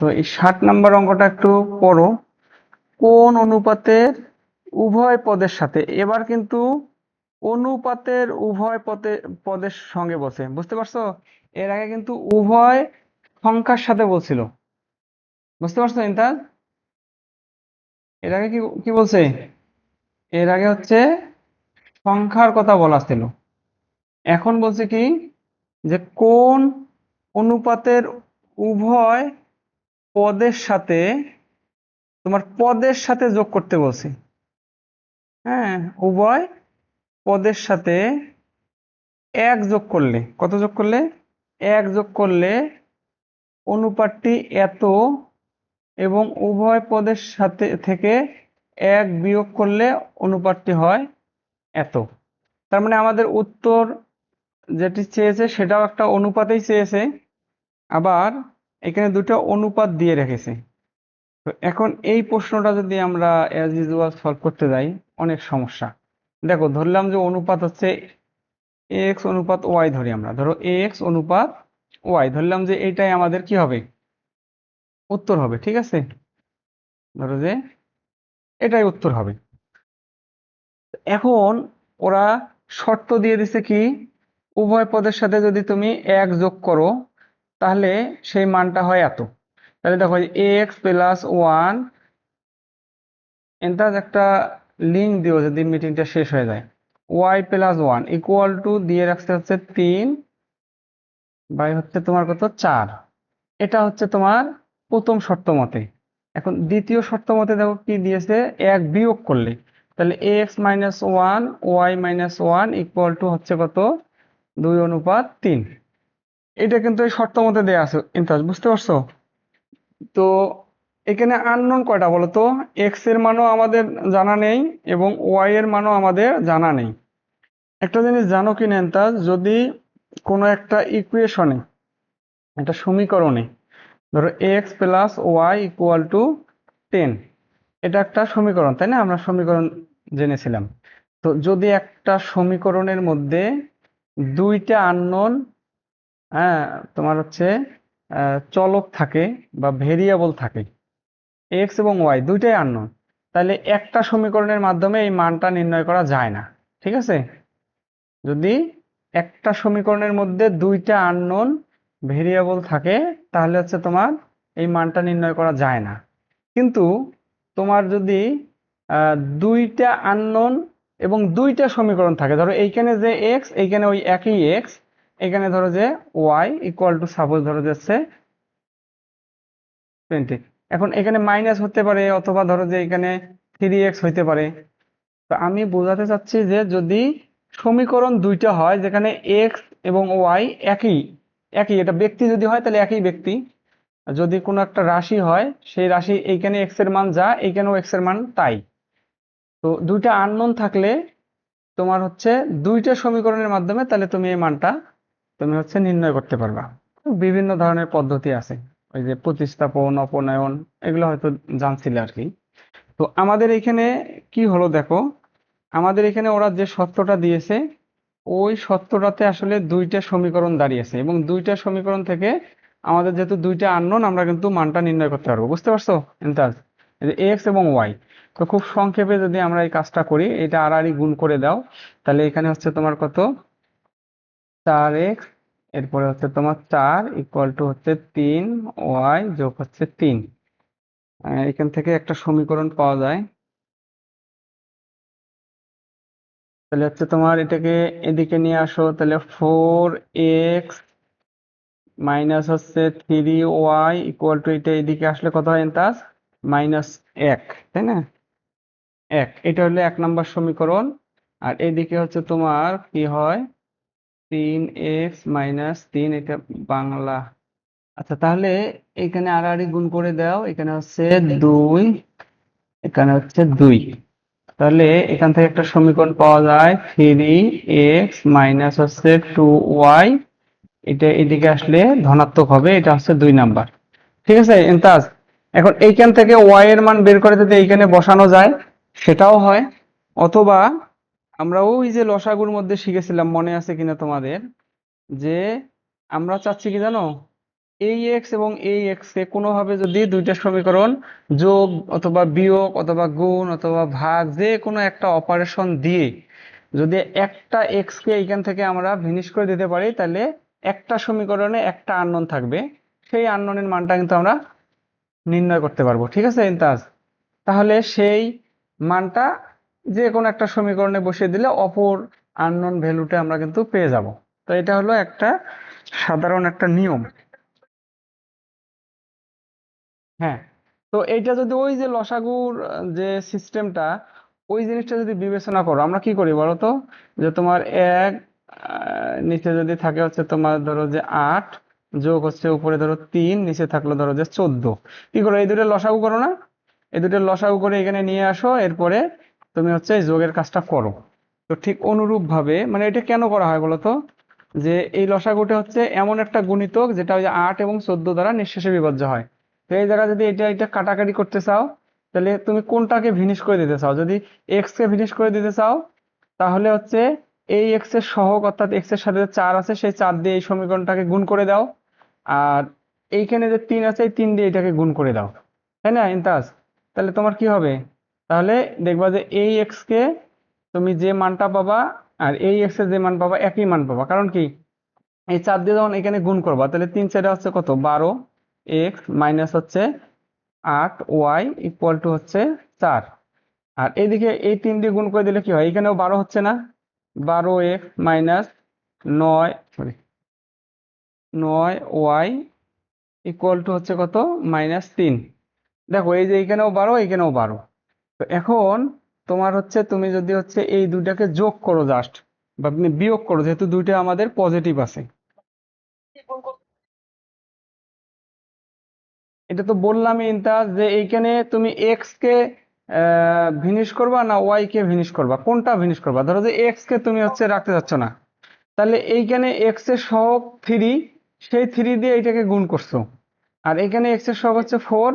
তো এই 60 নম্বর অঙ্কটা একটু পড়ো। কোন অনুপাতের উভয় পদের সাথে, এবার কিন্তু অনুপাতের উভয় পদের সঙ্গে বসে, বুঝতে পারছো? এর আগে কিন্তু উভয় সংখ্যার সাথে বলছিল, বুঝতে পারছো ইন্তাজ? এর আগে কি কি বলছে? এর আগে হচ্ছে সংখ্যার কথা বলা ছিল। এখন বলছে কি, যে কোন অনুপাতের উভয় পদের সাথে, তোমার পদের সাথে যোগ করতে বলছে। হ্যাঁ, উভয় পদের সাথে এক যোগ করলে, কত যোগ করলে? এক যোগ করলে অনুপাতটি এত, এবং উভয় পদের সাথে থেকে এক বিয়োগ করলে অনুপাতটি হয় এত। তার মানে আমাদের উত্তর যেটি চেয়েছে সেটাও একটা অনুপাতেই চেয়েছে, আবার এখানে দুটো অনুপাত দিয়ে রেখেছে। তো এখন এই প্রশ্নটা যদি আমরা অ্যাজ ইউজুয়াল সলভ করতে যাই, অনেক সমস্যা। দেখো, ধরলাম যে অনুপাত হচ্ছে এক্স অনুপাত ওয়াই, ধরি আমরা, ধরো এক্স অনুপাত ওয়াই, ধরলাম যে এটাই আমাদের কি হবে, উত্তর হবে, ঠিক আছে? ধরো যে এটাই উত্তর হবে। এখন ওরা শর্ত দিয়ে দিছে কি, উভয় পদের সাথে যদি তুমি এক যোগ করো তাহলে সেই মানটা হয় এত। তাহলে দেখো, এক্স প্লাস ওয়ান, এটা একটা লিঙ্ক দিও যদি মিটিংটা শেষ হয়ে যায়। Y plus one equal to দিয়ে রাখতে হচ্ছে 3 বাই হচ্ছে তোমার কত, 4। এটা হচ্ছে তোমার প্রথম শর্ত মতে। এখন দ্বিতীয় শর্ত মতে দেখো কি দিয়েছে, এক বিয়োগ করলে, তাহলে X minus one Y minus one equal to হচ্ছে কত, 2:3। এটা কিন্তু এই শর্ত মতে দেওয়া আছে ইন্টারেস্ট, বুঝতে পারছো? তো এখানে আননোন কয়টা বলো তো? এক্স এর মানও আমাদের জানা নেই এবং ওয়াই এর মানও আমাদের জানা নেই। একটা জিনিস জানো কি নেন্তাজ, যদি কোনো একটা ইকুয়েশনে, একটা সমীকরণে, ধরো X plus Y equal to 10, এটা একটা সমীকরণ, তাই না? আমরা সমীকরণ জেনেছিলাম। তো যদি একটা সমীকরণের মধ্যে দুইটা আননোন, হ্যাঁ, তোমার হচ্ছে চলক থাকে বা ভেরিয়েবল থাকে, এক্স এবং ওয়াই দুইটাই আননোন, তাহলে একটা সমীকরণের মাধ্যমে এই মানটা নির্ণয় করা যায় না, ঠিক আছে? যদি একটা সমীকরণের মধ্যে দুইটা আননোন ভেরিয়েবল থাকে তাহলে হচ্ছে তোমার এই মানটা নির্ণয় করা যায় না। কিন্তু তোমার যদি দুইটা আননোন এবং দুইটা সমীকরণ থাকে, ধরো এইখানে যে এক্স, এইখানে ওই একই এক্স, এখানে ধরো যে ওয়াই ইকুয়াল টু, সাপোজ ধরো যাচ্ছে 20, এখন এখানে মাইনাস হতে পারে, অথবা ধরো যে এখানে 3x হইতে পারে। তো আমি বোঝাতে চাচ্ছি যে যদি সমীকরণ দুইটা হয় যেখানে এক্স এবং ওয়াই একই, এটা ব্যক্তি যদি হয় তাহলে একই ব্যক্তি, আর যদি কোনো একটা রাশি হয় সেই রাশি এইখানে এক্স এর মান যা, এইখানেও এক্স এর মান তাই, তো দুইটা আননোন থাকলে তোমার হচ্ছে দুইটা সমীকরণের মাধ্যমে তাহলে তুমি এই মানটা তুমি হচ্ছে নির্ণয় করতে পারবা। বিভিন্ন ধরনের পদ্ধতি আছে, ওই যে প্রতিস্থাপন, অপনয়ন, এগুলো হয়তো জানছিলে আর কি। তো আমাদের এখানে কি হলো দেখো, আমাদের এখানে ওরা যে সত্যটা দিয়েছে ওই সত্যটাতে আসলে দুইটা সমীকরণ দাঁড়িয়েছে, এবং দুইটা সমীকরণ থেকে আমাদের যেহেতু দুইটা আননোন, আমরা কিন্তু মানটা নির্ণয় করতে পারবো, বুঝতে পারছো ইমতাজ? এই যে এক্স এবং ওয়াই। তো খুব সংক্ষেপে যদি আমরা এই কাজটা করি, এটা আড়াআড়ি গুণ করে দাও, তাহলে এখানে হচ্ছে তোমার কত, 4x, এরপরে হচ্ছে তোমার 4 ইকুয়াল টু হচ্ছে 3y যোগ হচ্ছে 3। এখান থেকে একটা সমীকরণ পাওয়া যায়। তাহলে হচ্ছে তোমার এটাকে এদিকে নিয়ে আসো, তাহলে 4x মাইনাস হচ্ছে 3y ইকুয়াল টু, এটা এদিকে আসলে কত হয় তাস, -1, তাই না? 1, এটা হলো 1 নম্বর সমীকরণ। আর এদিকে হচ্ছে তোমার কি হয়, 3x - 3, এটা বাংলা। আচ্ছা, তাহলে এখানে আড়াআড়ি গুণ করে দাও, এখানে হচ্ছে 2, এখানে হচ্ছে 2। তাহলে এখান থেকে একটা সমীকরণ পাওয়া যায়, 3x মাইনাস হচ্ছে 2y, এটা এদিকে আসলে ধনাত্মক হবে, এটা হচ্ছে 2 নাম্বার, ঠিক আছে ইমতাজ? এখন এইখান থেকে y এর মান বের করে যদি এইখানে বসানো যায় সেটাও হয়, অথবা আমরা ওই যে লসাগুর মধ্যে শিখেছিলাম, মনে আছে কিনা তোমাদের, যে আমরা চাচ্ছি কি জানো, এই এক্স এবং এই এক্স কে কোনোভাবে যদি দুইটা সমীকরণ যোগ অথবা বিয়োগ অথবা গুণ অথবা ভাগ যে কোনো একটা অপারেশন দিয়ে যদি একটা এক্স কে এখান থেকে আমরা ভিনিশ করে দিতে পারি, তাহলে একটা সমীকরণে একটা আননোন থাকবে, সেই আননোনের মানটা কিন্তু আমরা নির্ণয় করতে পারবো। ঠিক আছে ইমতাজ? তাহলে সেই মানটা যে কোনো একটা সমীকরণে বসিয়ে দিলে অপর আননোন ভ্যালুটা আমরা কিন্তু পেয়ে যাব। তো এটা হলো একটা সাধারণ একটা নিয়ম। হ্যাঁ, তো এইটা যদি ওই যে লসাগুর যে সিস্টেমটা, ওই জিনিসটা যদি বিবেচনা করো, আমরা কি করি বলো তো? যে তোমার এক নিচে যদি থাকে হচ্ছে তোমার ধরো যে 8 যোগ হচ্ছে উপরে ধরো 3, নিচে থাকলো ধরো যে 14, কি করো? এই দুটো লসাগু করো না? এই দুটো লসাগু করে এখানে নিয়ে আসো, এরপরে তুমি হচ্ছে এই যোগের কাজটা করো। তো ঠিক অনুরূপ ভাবে মানে এটা কেন করা হয় বলো তো? যে এই লসাগুটা হচ্ছে এমন একটা গুণিতক যেটা ওই যে 8 এবং 14 দ্বারা নিঃশেষে বিভাজ্য হয়। তো এই জায়গায় যদি এটা এটা কাটাকাটি করতে চাও, তাহলে তুমি কোনটাকে ভিনিশ করে দিতে চাও? যদি এক্স কে ভিনিশ করে দিতে চাও, তাহলে হচ্ছে এই এক্স এর সহগ অর্থাৎ এক্স এর সাথে যে 4 আছে সেই 4 দিয়ে এই সমীকরণটাকে গুণ করে দাও, আর এইখানে যে 3 আছে এই 3 দিয়ে এটাকে গুণ করে দাও, তাই না ইমতাজ? তাহলে তোমার কি হবে? তাহলে দেখবা যে এই এক্স কে তুমি যে মানটা পাবা আর এই এক্স এর যে মান পাবা একই মান পাবা। কারণ কি? এই 4 দিয়ে যখন এখানে গুণ করবা, তাহলে 3 4 হচ্ছে কত? 12 এক্স মাইনাস হচ্ছে 8 ওয়াই ইকুয়াল টু হচ্ছে 4। আর এইদিকে এই 3 দিয়ে গুণ করে দিলে কি হয়? এখানেও 12 হচ্ছে না? 12 X minus 9 sorry 9 Y equal to হচ্ছে কত? -3। দেখো এই যে এখানেও 12 এখানেও 12। তো এখন তোমার হচ্ছে তুমি যদি হচ্ছে এই দুইটাকে যোগ করো জাস্ট, বা তুমি বিয়োগ করো, যেহেতু দুইটা আমাদের পজিটিভ আছে। এটা তো বললামই ইন্তাজ যে এইখানে তুমি এক্স কে ভিনিশ করবা না ওয়াই কে ভিনিশ করবা, কোনটা ভিনিশ করবা? ধরো যে এক্স কে তুমি হচ্ছে রাখতে চাচ্ছ না, তাহলে এইখানে এক্স এর সহগ 3, সেই 3 দিয়ে এটাকে গুণ করছো, আর এখানে এক্স এর সহগ হচ্ছে 4,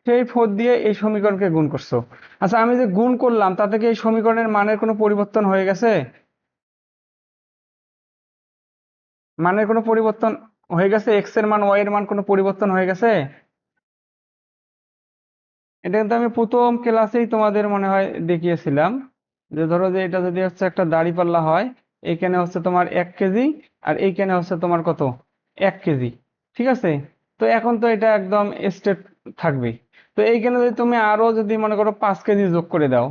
সেই 4 দিয়ে এই সমীকরণকে গুণ করছো। আচ্ছা, আমি যে গুণ করলাম তাতে কি এই সমীকরণের মানের কোনো পরিবর্তন হয়ে গেছে? মানের কোনো পরিবর্তন হয়ে গেছে? এক্স এর মান ওয়াই এর মান কোনো পরিবর্তন হয়ে গেছে? এটা কিন্তু আমি প্রথম ক্লাসেই তোমাদের মনে হয় দেখিয়েছিলাম, যে ধরো যে এটা যদি হচ্ছে একটা দাঁড়িপাল্লা হয়, এইখানে হচ্ছে তোমার 1 কেজি আর এইখানে হচ্ছে তোমার কত? 1 কেজি। ঠিক আছে? তো এখন তো এটা একদম স্টেট থাকবে। তো এইখানে যদি তুমি আরো যদি মনে করো 5 কেজি যোগ করে দাও,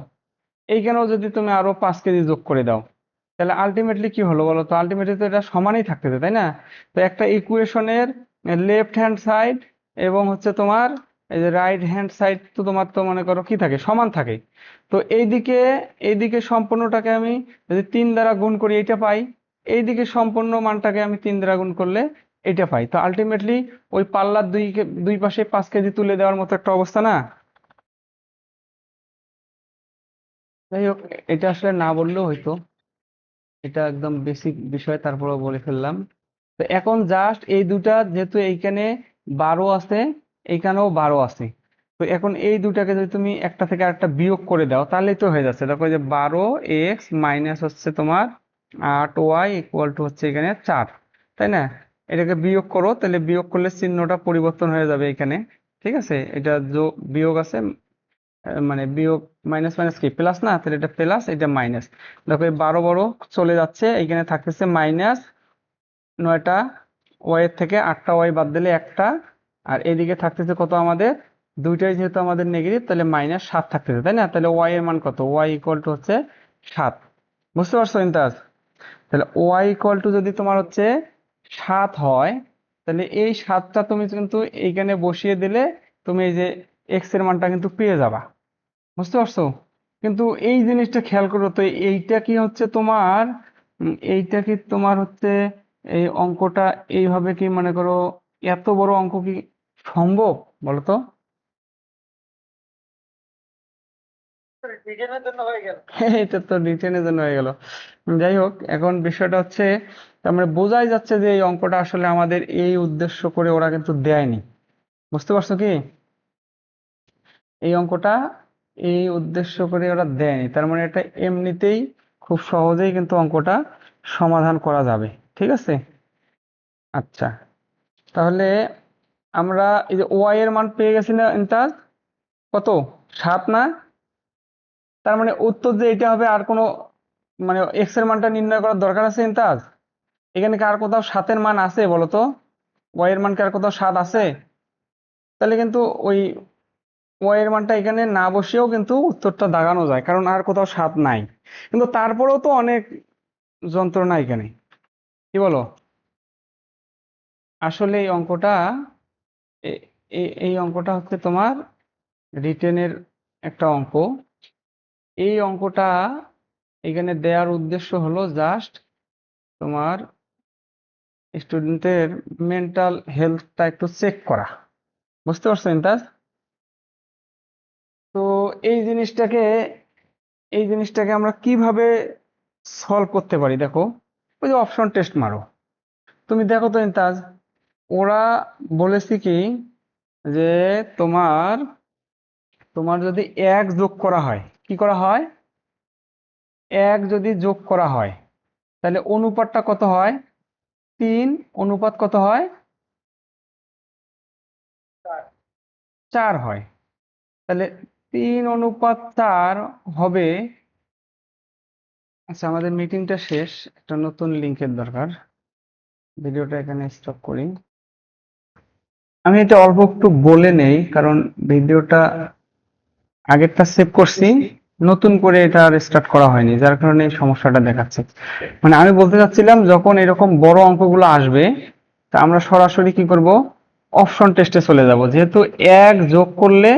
এইখানেও যদি তুমি আরো 5 কেজি যোগ করে দাও, তাহলে আলটিমেটলি কি হলো বলো তো? আলটিমেটলি তো এটা সমানই থাকতেছে, তাই না? তো একটা ইকুয়েশনের লেফট হ্যান্ড সাইড এবং হচ্ছে তোমার এই যে রাইট হ্যান্ড সাইড তো তোমার তো মনে করো কি থাকে? সমান থাকে। তো এইদিকে এইদিকে সম্পূর্ণটাকে আমি যদি 3 দ্বারা গুণ করি এইটা পাই, এইদিকে সম্পূর্ণ মানটাকে আমি 3 দ্বারা গুণ করলে এইটা পাই। তো আলটিমেটলি ওই পাল্লার দুই পাশে 5 কেজি তুলে দেওয়ার মতো একটা অবস্থা না? যাই হোক, এটা আসলে না বললেও হয়তো, এটা একদম বেসিক বিষয়, তারপরেও বলে ফেললাম। তো এখন জাস্ট এই দুটা যেহেতু এইখানে 12 আছে, এইখানেও 12 আছে, তো এখন এই দুটাকে যদি তুমি একটা থেকে আরেকটা বিয়োগ করে দাও, তাহলেই তো হয়ে যাচ্ছে। দেখো এই যে 12 এক্স মাইনাস হচ্ছে তোমার 8 ওয়াই ইকুয়াল টু হচ্ছে এখানে 4, তাই না? এটাকে বিয়োগ করো, তাহলে বিয়োগ করলে চিহ্নটা পরিবর্তন হয়ে যাবে এখানে। ঠিক আছে? এটা বিয়োগ আছে, মানে বিয়োগ মাইনাস মাইনাস কি প্লাস না? তাহলে এটা প্লাস, এটা মাইনাস। দেখো এই 12 বড় চলে যাচ্ছে, এখানে থাকতেছে মাইনাস 9টা ওয়াই এর থেকে 8টা ওয়াই বাদ দিলে একটা, আর এদিকে থাকতেছে কত আমাদের? দুইটাই যেহেতু আমাদের নেগেটিভ, তাহলে -7 থাকতেছে, তাই না? তাহলে ওয়াই এর মান কত? ওয়াই ইকুয়াল টু হচ্ছে 7। বুঝতে পারছো ইন্টাজ? তাহলে ওয়াই ইকুয়াল টু যদি তোমার হচ্ছে 7 হয়, তাহলে এই 7টা তুমি কিন্তু এইখানে বসিয়ে দিলে তুমি এই যে এক্স এর মানটা কিন্তু পেয়ে যাবা। বুঝতে পারছো? কিন্তু এই জিনিসটা খেয়াল করো তো, এইটা কি হচ্ছে তোমার এইটা কি তোমার হচ্ছে এই অঙ্কটা এইভাবে কি মনে করো এত বড় অঙ্ক কি সম্ভব বলো তো? এটা তো রিটেনের জন্য হয়ে গেল। যাই হোক, এখন বিষয়টা হচ্ছে তার মানে বোঝাই যাচ্ছে যে এই অঙ্কটা আসলে আমাদের এই উদ্দেশ্য করে ওরা কিন্তু দেয়নি। বুঝতে পারছো কি? এই অঙ্কটা এই উদ্দেশ্য করে ওরা দেয়নি, তার মানে এটা এমনিতেই খুব সহজেই কিন্তু অঙ্কটা সমাধান করা যাবে। ঠিক আছে? আচ্ছা, তাহলে আমরা এই যে ওয়াই এর মান পেয়ে গেছি না ইন্তাজ, কত 7 না? তার মানে উত্তর যে এটা হবে, আর কোনো মানে এক্স এর মানটা নির্ণয় করার দরকার আছে ইন্তাজ? এখানে কি আর কোথাও 7 এর মান আছে বলো তো? ওয়াই এর মান কি আর কোথাও 7 আছে? তাহলে কিন্তু ওই ওয়াই এর মানটা এখানে না বসিয়েও কিন্তু উত্তরটা দাগানো যায়, কারণ আর কোথাও 7 নাই। কিন্তু তারপরেও তো অনেক যন্ত্রণা এখানে, কি বলো? আসলে এই অঙ্কটা এই অঙ্কটা হচ্ছে তোমার রিটেনের একটা অঙ্ক। এই অঙ্কটা এখানে দেওয়ার উদ্দেশ্য হলো জাস্ট তোমার স্টুডেন্টের মেন্টাল হেলথটা একটু চেক করা। বুঝতে পারছো ইন্তাজ? তো এই জিনিসটাকে এই জিনিসটাকে আমরা কিভাবে সলভ করতে পারি দেখো। ওই যে অপশন টেস্ট মারো, তুমি দেখো তো ইন্তাজ। ওরা বলেছে কি যে তোমার তোমার যদি এক যোগ করা হয়, কি করা হয়, এক যদি যোগ করা হয় তাহলে অনুপাতটা কত হয়? 3 অনুপাত কত হয়? 4 হয়। তাহলে 3:4 হবে। আচ্ছা, আমাদের মিটিংটা শেষ, একটা নতুন লিংকের দরকার। ভিডিওটা এখানে স্টপ করি। আমি এটা অল্প একটু বলে নেই, কারণ ভিডিওটা আগেরটা সেভ করছি, নতুন করে এটা আর স্টার্ট করা হয়নি, যার কারণে এই সমস্যাটা দেখাচ্ছে। মানে আমি বলতে চাচ্ছিলাম, যখন এরকম বড় অঙ্কগুলো আসবে তা আমরা সরাসরি কি করব, অপশন টেস্টে চলে যাব। যেহেতু এক যোগ করলে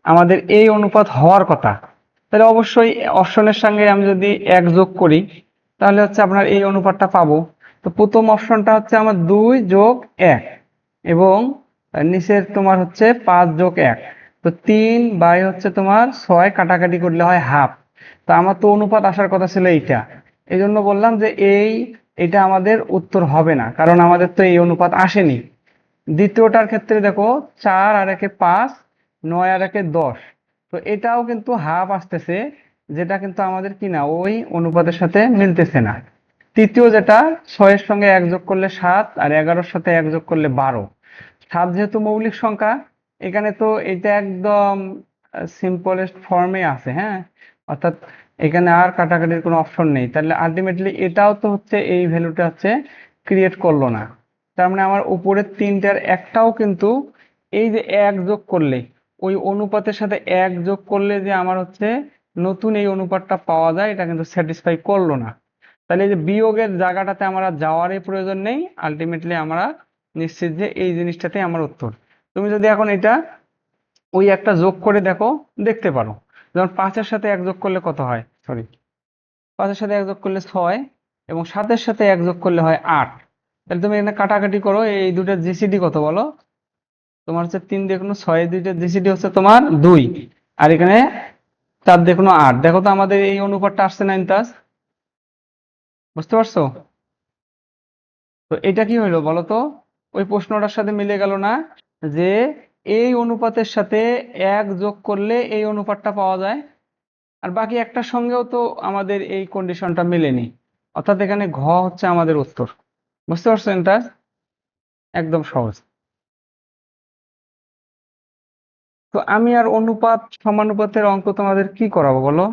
আমাদের এই অনুপাত হওয়ার কথা, তাহলে অবশ্যই অপশনের সঙ্গে আমি যদি এক যোগ করি তাহলে হচ্ছে আপনার এই অনুপাতটা পাবো। তো প্রথম অপশনটা হচ্ছে আমার 2+1, এবং নিচের তোমার হচ্ছে 5+1। তো 3 বাই হচ্ছে তোমার 6, কাটাকাটি করলে হয় হাফ। তো আমার তো অনুপাত আসার কথা ছিল এইটা, এই জন্য বললাম যে এটা আমাদের উত্তর হবে না, কারণ আমাদের তো এই অনুপাত আসেনি। দ্বিতীয়টার ক্ষেত্রে দেখো, 4 আর 1 5, 9 আর 1 10। তো এটাও কিন্তু হাফ আসতেছে, যেটা কিন্তু আমাদের কি না, ওই অনুপাতের সাথে মিলতেছে না। তৃতীয় যেটা, 6-এর সঙ্গে 1 যোগ করলে 7, আর 11-র সাথে 1 যোগ করলে 12। 7 যেহেতু মৌলিক সংখ্যা, এখানে তো এটা একদম সিম্পলেস্ট ফর্মে আছে, হ্যাঁ। অর্থাৎ এখানে আর কাটাকাটির কোনো অপশন নেই, তাহলে আলটিমেটলি এটাও তো হচ্ছে এই ভ্যালুটা হচ্ছে ক্রিয়েট করলো না। তার মানে আমার উপরের 3টার একটাও কিন্তু এই যে 1 যোগ করলে, ওই অনুপাতের সাথে 1 যোগ করলে যে আমার হচ্ছে নতুন এই অনুপাতটা পাওয়া যায়, এটা কিন্তু স্যাটিসফাই করলো না। তাহলে এই যে বিয়োগের জায়গাটাতে আমার আর যাওয়ারই প্রয়োজন নেই, আলটিমেটলি আমরা নিশ্চিত যে এই জিনিসটাতে আমার উত্তর। তুমি যদি এখন এটা ওই একটা যোগ করে দেখো, দেখতে পারো। যেমন 5-এর সাথে 1 যোগ করলে কত হয়, সরি, 5-এর সাথে 1 যোগ করলে 6, এবং 7-এর সাথে 1 যোগ করলে হয় 8। তাহলে তুমি এখানে কাটাকাটি করো, এই দুটার জিসিডি কত বলো? তোমার হচ্ছে 3 দিয়ে কোনো 6, দুইটার জিসিডি হচ্ছে তোমার 2, আর এখানে 4 দিয়ে কোনো 8। দেখো তো আমাদের এই অনুপাতটা আসছে না ইন্তাজ? বুঝতে পারছো? তো এটা কি হইলো বলো তো? ওই প্রশ্নটার সাথে মিলে গেল না, যে এই অনুপাতের সাথে 1 যোগ করলে এই অনুপাতটা পাওয়া যায়, আর বাকি একটার সঙ্গেও তো আমাদের এই কন্ডিশনটা মেলেনি। অর্থাৎ এখানে ঘ হচ্ছে আমাদের উত্তর। বুঝতে পারছো এটা? একদম সহজ। তো আমি আর অনুপাত সমানুপাতের অঙ্ক তোমাদের কি করাবো বলো?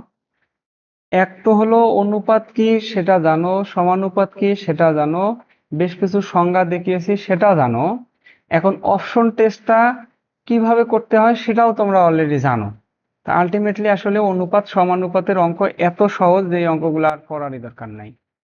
এক তো হলো অনুপাত কি সেটা জানো, সমানুপাত কি সেটা জানো, বেশ কিছু সংজ্ঞা দেখিয়েছি সেটা জানো। এখন অপশন টেস্টটা কিভাবে করতে হয় সেটাও তোমরা অলরেডি জানো। তা আলটিমেটলি আসলে অনুপাত সমানুপাতের অঙ্ক এত সহজ যে এই অঙ্কগুলো আর করারই দরকার নাই।